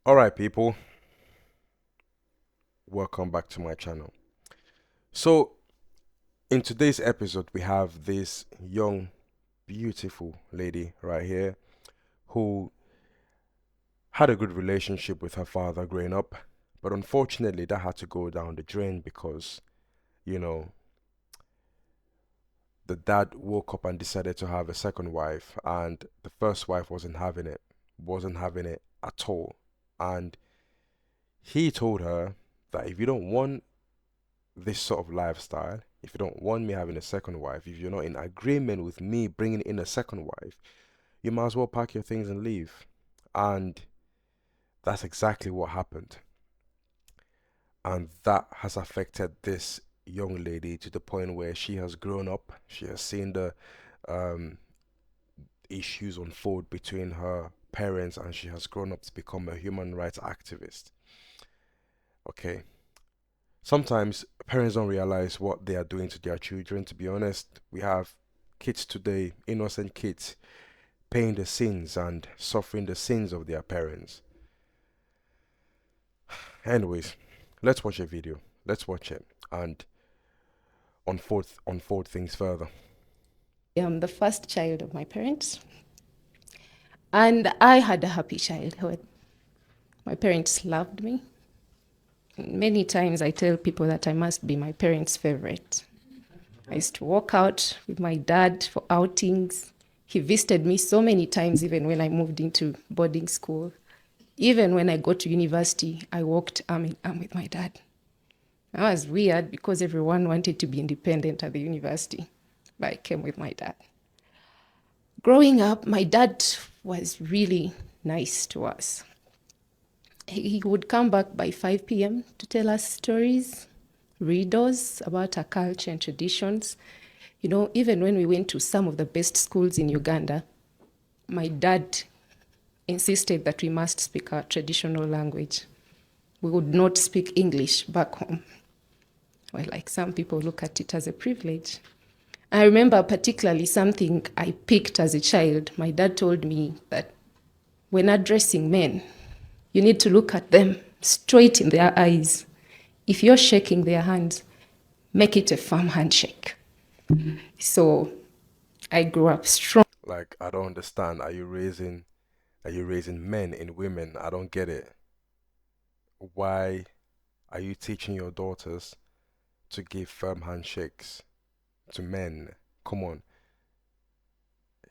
All right, people, welcome back to my channel. So, in today's episode, we have this young, beautiful lady right here who had a good relationship with her father growing up, but unfortunately, that had to go down the drain because, you know, the dad woke up and decided to have a second wife, and the first wife wasn't having it at all. And he told her that if you don't want this sort of lifestyle, if you don't want me having a second wife, if you're not in agreement with me bringing in a second wife, you might as well pack your things and leave. And that's exactly what happened. And that has affected this young lady to the point where she has grown up. She has seen the um, issues unfold between her parents, and she has grown up to become a human rights activist. Okay. Sometimes parents don't realize what they are doing to their children. To be honest, we have kids today, innocent kids, paying the sins and suffering the sins of their parents. Anyways, let's watch a video. Let's watch it and unfold things further. I'm the first child of my parents, and I had a happy childhood. My parents loved me. Many times I tell people that I must be my parents' favorite. I used to walk out with my dad for outings. He visited me so many times, even when I moved into boarding school. Even when I got to university, I walked arm in arm with my dad. That was weird because everyone wanted to be independent at the university, but I came with my dad. Growing up, my dad was really nice to us. He would come back by 5 p.m. to tell us stories, riddles about our culture and traditions. You know, even when we went to some of the best schools in Uganda, my dad insisted that we must speak our traditional language. We would not speak English back home. Well, like some people look at it as a privilege. I remember particularly something I picked as a child. My dad told me that when addressing men, you need to look at them straight in their eyes. If you're shaking their hands, make it a firm handshake. So I grew up strong. Like, I don't understand. Are you raising men in women? I don't get it. Why are you teaching your daughters to give firm handshakes to men? Come on.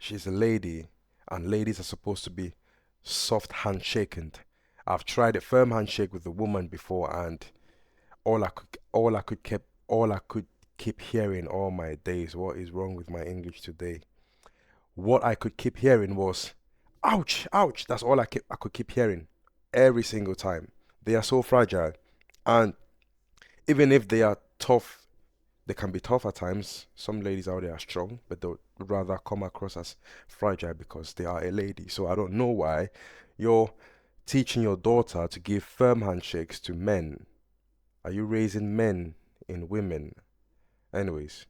She's a lady, and ladies are supposed to be soft handshaken. I've tried a firm handshake with a woman before, and all I could keep hearing all my days. What is wrong with my English today? What I could keep hearing was, "Ouch, ouch." That's all I could keep hearing every single time. They are so fragile, and even if they are tough, they can be tough at times. Some ladies out there are strong, but they'll rather come across as fragile because they are a lady. So I don't know why you're teaching your daughter to give firm handshakes to men. Are you raising men in women? Anyways,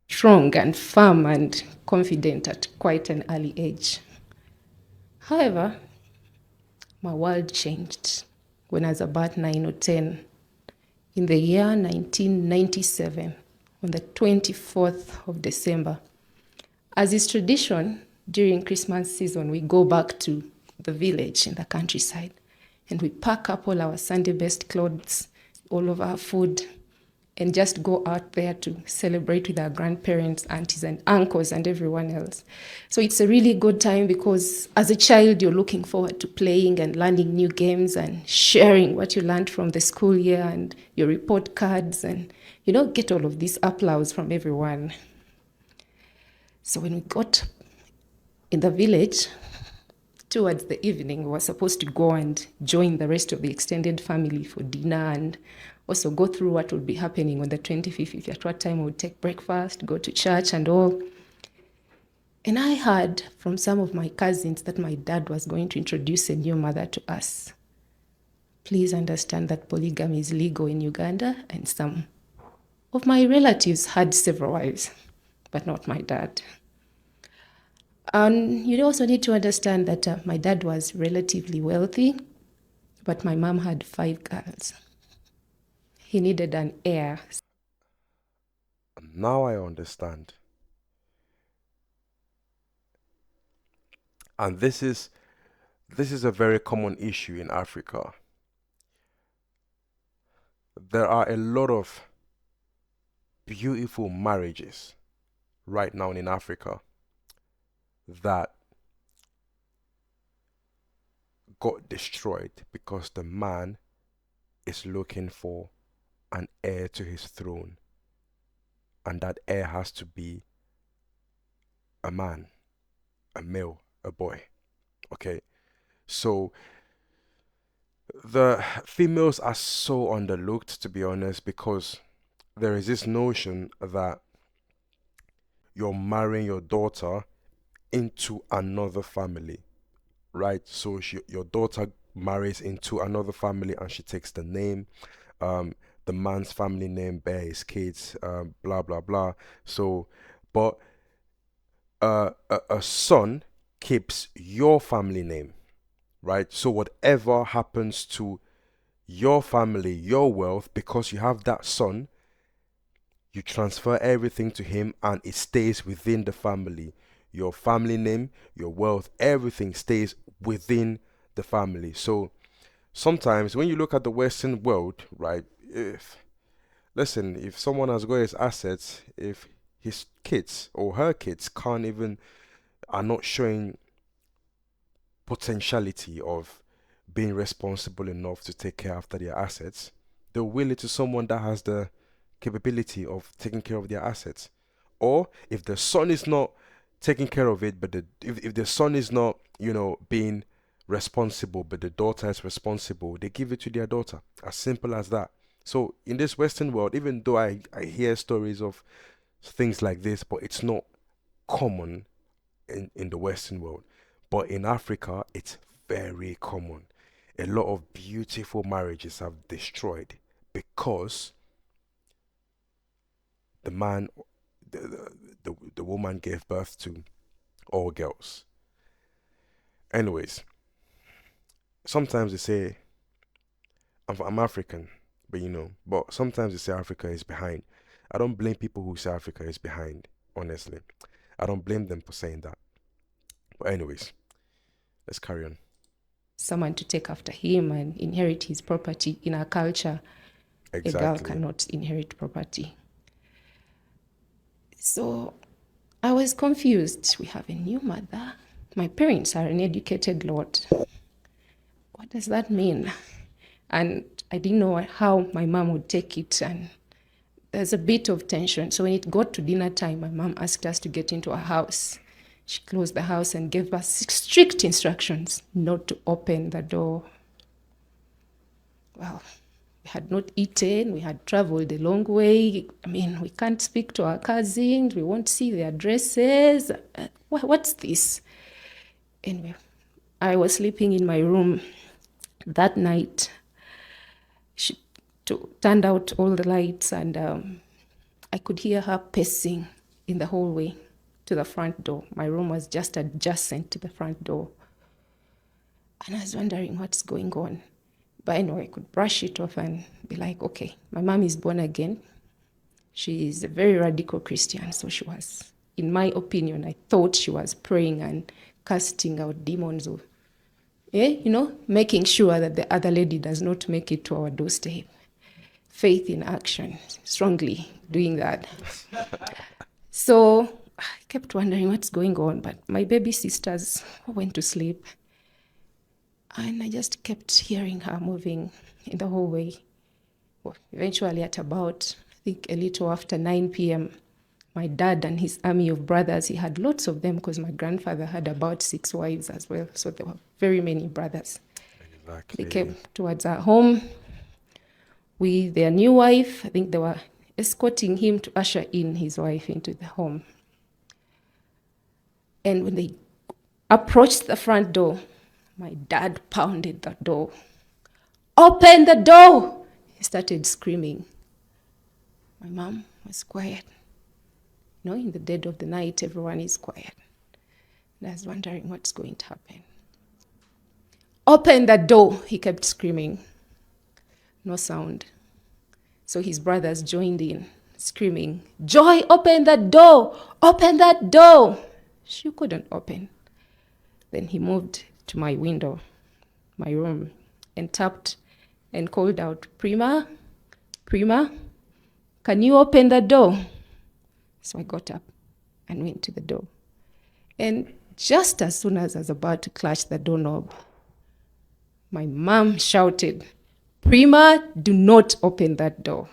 Strong and firm and confident at quite an early age. However, my world changed when I was about 9 or 10. In the year 1997, on the 24th of December, as is tradition, during Christmas season, we go back to the village in the countryside and we pack up all our Sunday best clothes, all of our food, and just go out there to celebrate with our grandparents, aunties, and uncles, and everyone else. So it's a really good time because as a child, you're looking forward to playing and learning new games and sharing what you learned from the school year and your report cards, and get all of these applause from everyone. So when we got in the village, towards the evening, we were supposed to go and join the rest of the extended family for dinner and also go through what would be happening on the 25th, at what time we would take breakfast, go to church and all. And I heard from some of my cousins that my dad was going to introduce a new mother to us. Please understand that polygamy is legal in Uganda, and some of my relatives had several wives, but not my dad. And you also need to understand that my dad was relatively wealthy. But my mom had 5 girls. He needed an heir. Now I understand. And this is a very common issue in Africa. There are a lot of beautiful marriages right now in Africa that got destroyed because the man is looking for an heir to his throne, and that heir has to be a man, a male, a boy. Okay, so the females are so underlooked, to be honest, because there is this notion that you're marrying your daughter into another family, right? So your daughter marries into another family and she takes the name, um, the man's family name, bear his kids, blah blah blah. So, but a son keeps your family name, right? So whatever happens to your family, your wealth, because you have that son, you transfer everything to him and it stays within the family. Your family name, your wealth, everything stays within the family. So sometimes when you look at the Western world, right, if listen, if someone has got his assets, if his kids or her kids can't even are not showing potentiality of being responsible enough to take care after their assets, they'll will it to someone that has the capability of taking care of their assets. Or if the son is not taking care of it, but if the son is not, being responsible, but the daughter is responsible, they give it to their daughter. As simple as that. So in this Western world, even though I hear stories of things like this, but it's not common in the Western world. But in Africa, it's very common. A lot of beautiful marriages have destroyed because the man, the woman gave birth to all girls. Anyways, sometimes they say I'm African, but but sometimes they say Africa is behind. I don't blame people who say Africa is behind, honestly. I don't blame them for saying that. But anyways, let's carry on. Someone to take after him and inherit his property. In our culture, a girl Exactly. cannot inherit property. So I was confused. We have a new mother. My parents are an educated lot. What does that mean? And I didn't know how my mom would take it. And there's a bit of tension. So when it got to dinner time, my mom asked us to get into her house. She closed the house and gave us strict instructions not to open the door. Well, we had not eaten, we had traveled a long way. I mean, we can't speak to our cousins, we won't see their dresses. What's this? Anyway, I was sleeping in my room that night. She turned out all the lights, and I could hear her pacing in the hallway to the front door. My room was just adjacent to the front door. And I was wondering what's going on. But anyway, I could brush it off and be like, okay, my mom is born again. She is a very radical Christian. So she was, in my opinion, I thought she was praying and casting out demons, or, making sure that the other lady does not make it to our doorstep. Faith in action, strongly doing that. So I kept wondering what's going on, but my baby sisters went to sleep. And I just kept hearing her moving in the hallway. Well, eventually, at about, I think, a little after 9 p.m., my dad and his army of brothers, he had lots of them because my grandfather had about 6 wives as well. So there were very many brothers. They Exactly. came towards our home with their new wife. I think they were escorting him to usher in his wife into the home. And when they approached the front door, my dad pounded the door. Open the door! He started screaming. My mom was quiet. In the dead of the night, everyone is quiet. And I was wondering what's going to happen. Open the door, he kept screaming. No sound. So his brothers joined in, screaming, Joy, open that door! Open that door! She couldn't open. Then he moved to my window, my room, and tapped and called out, Prima, Prima, can you open the door? So I got up and went to the door. And just as soon as I was about to clutch the doorknob, my mom shouted, Prima, do not open that door.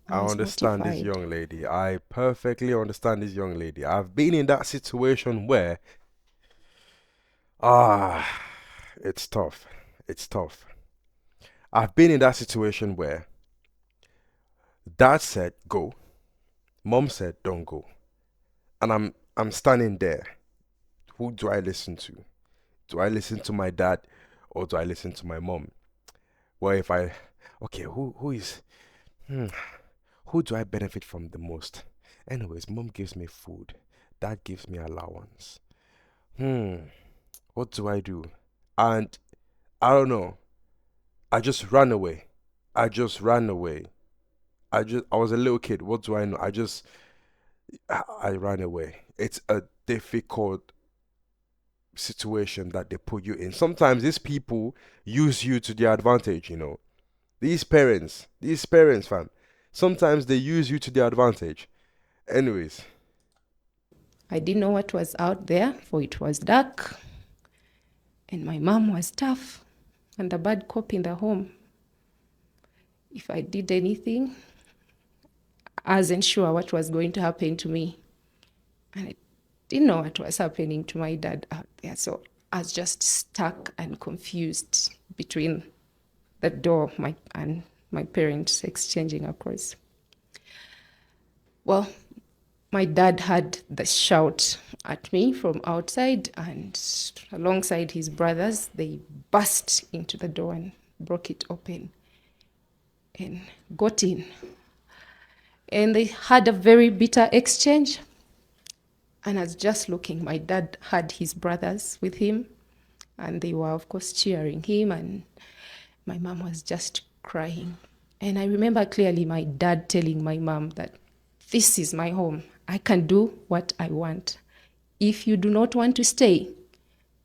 I I was understand this mortified. young lady. I perfectly understand this young lady. I've been in that situation where, ah, it's tough. It's tough. I've been in that situation where dad said go, mom said don't go, and I'm standing there. Who do I listen to? Do I listen to my dad or do I listen to my mom? Well, if I, okay, who is, hmm, who do I benefit from the most? Anyways, mom gives me food, dad gives me allowance. Hmm, what do I do? And I don't know. I just ran away. I just ran away. I was a little kid. What do I know? I ran away. It's a difficult situation that they put you in. Sometimes these people use you to their advantage, you know. These parents, fam. Sometimes they use you to their advantage. Anyways, I didn't know what was out there, for it was dark, and my mom was tough, and a bad cop in the home. If I did anything, I wasn't sure what was going to happen to me. And I didn't know what was happening to my dad out there. So I was just stuck and confused between the door and my parents exchanging a course. Well, my dad had the shout at me from outside, and alongside his brothers, they burst into the door and broke it open and got in. And they had a very bitter exchange. And I was just looking. My dad had his brothers with him, and they were, of course, cheering him, and my mom was just crying. And I remember clearly my dad telling my mom that this is my home. I can do what I want. If you do not want to stay,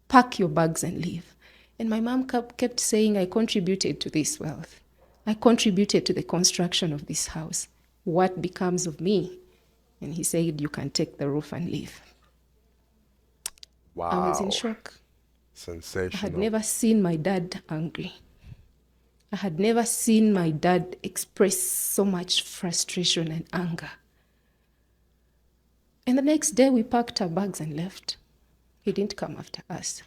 pack your bags and leave. And my mom kept saying, I contributed to this wealth. I contributed to the construction of this house. What becomes of me? And he said, you can take the roof and leave. I was in wow. shock. I had Sensational. never seen my dad angry. I had never seen my dad express so much frustration and anger. And the next day, we packed our bags and left. He didn't come after us.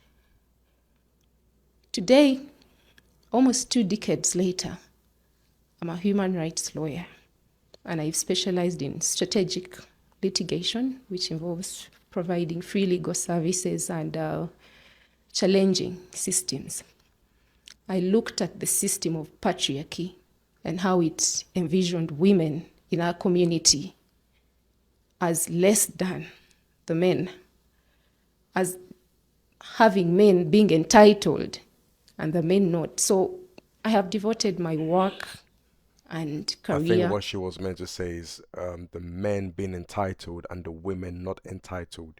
Today, almost 2 decades later, I'm a human rights lawyer, and I've specialized in strategic litigation, which involves providing free legal services and challenging systems. I looked at the system of patriarchy and how it envisioned women in our community as less than the men, as having men being entitled and the men not. So I have devoted my work and I think career what she was meant to say is the men being entitled and the women not entitled.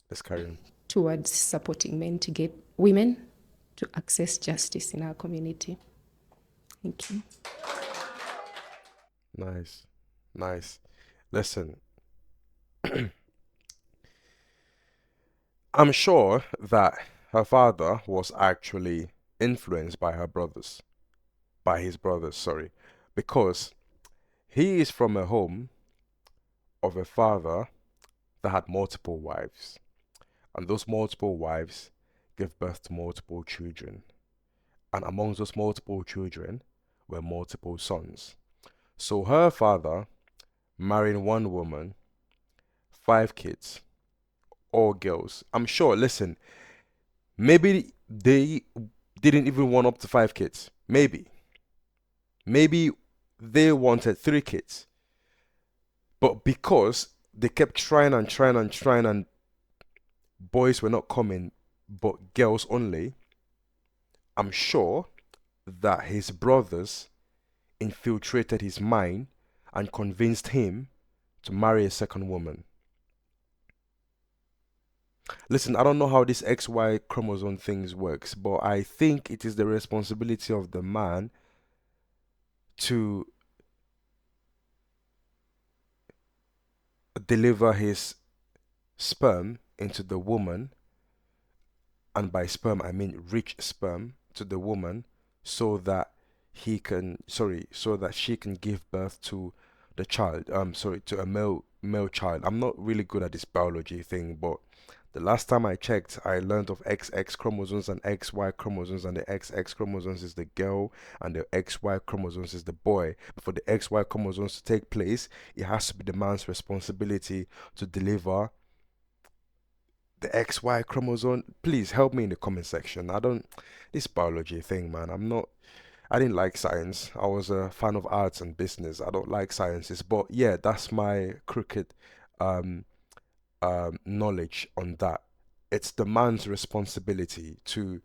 Let's carry on. towards supporting men to get women to access justice in our community. Thank you. Nice. Nice. Listen, I'm sure that her father was actually influenced by his brothers, sorry, because he is from a home of a father that had multiple wives, and those multiple wives gave birth to multiple children, and amongst those multiple children were multiple sons. So her father marrying one woman, 5 kids, all girls. I'm sure, listen, maybe they didn't even want up to 5 kids. Maybe. Maybe they wanted 3 kids. But because they kept trying and trying and trying and boys were not coming, but girls only, I'm sure that his brothers infiltrated his mind and convinced him to marry a second woman. Listen, I don't know how this XY chromosome things works, but I think it is the responsibility of the man to deliver his sperm into the woman, and by sperm I mean rich sperm to the woman, so that so that she can give birth to the child. Sorry, to a male child. I'm not really good at this biology thing, but the last time I checked, I learned of XX chromosomes and XY chromosomes, and the XX chromosomes is the girl, and the XY chromosomes is the boy. But for the XY chromosomes to take place, it has to be the man's responsibility to deliver the XY chromosome. Please help me in the comment section. I don't, this biology thing, man. I didn't like science. I was a fan of arts and business. I don't like sciences, but yeah, that's my crooked um, knowledge on that. It's the man's responsibility to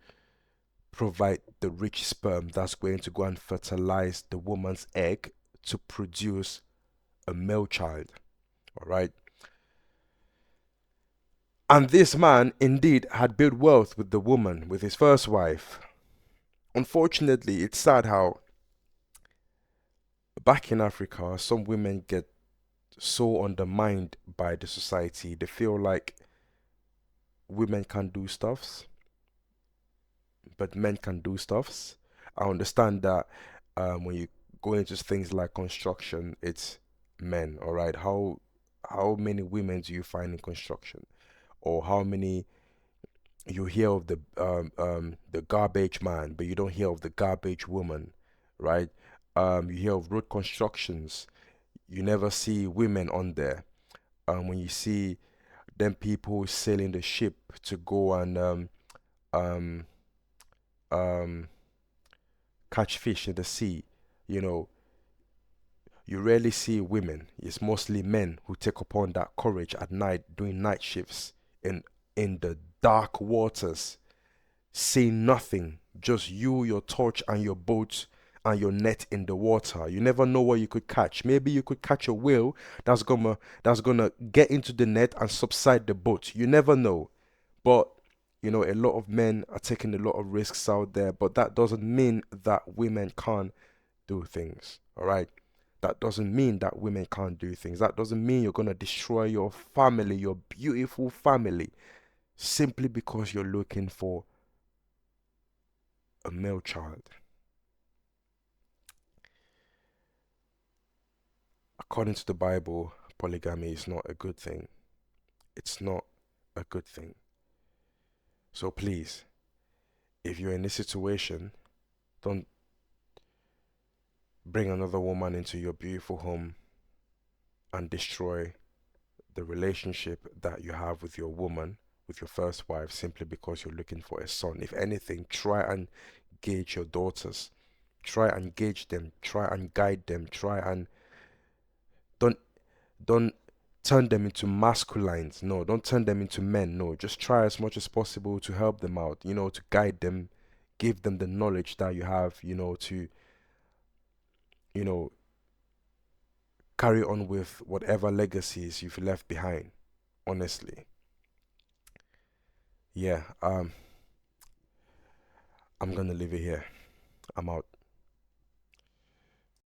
provide the rich sperm that's going to go and fertilize the woman's egg to produce a male child. All right. And this man indeed had built wealth with the woman, with his first wife. Unfortunately, it's sad how back in Africa, some women get so undermined by the society. They feel like women can't do stuffs, but men can do stuffs. I understand that when you go into things like construction, it's men, all right? How many women do you find in construction? Or how many you hear of the garbage man, but you don't hear of the garbage woman, right? You hear of road constructions, you never see women on there. When you see them people sailing the ship to go and um, um, catch fish in the sea, you know, you rarely see women. It's mostly men who take upon that courage at night, doing night shifts in the dark waters, seeing nothing, just you, your torch, and your boat and your net in the water. You never know what you could catch. Maybe you could catch a whale that's gonna get into the net and subside the boat. You never know. But a lot of men are taking a lot of risks out there, but that doesn't mean that women can't do things. All right. That doesn't mean that women can't do things. That doesn't mean you're gonna destroy your family, your beautiful family, simply because you're looking for a male child. According to the Bible, polygamy is not a good thing. It's not a good thing. So please, if you're in this situation, don't bring another woman into your beautiful home and destroy the relationship that you have with your woman, with your first wife, simply because you're looking for a son. If anything, try and gauge your daughters. Try and gauge them. Try and guide them. Try and don't don't turn them into masculines. No, don't turn them into men. No, just try as much as possible to help them out, to guide them, give them the knowledge that you have, to, you know, carry on with whatever legacies you've left behind. Honestly. Yeah, I'm gonna leave it here. I'm out.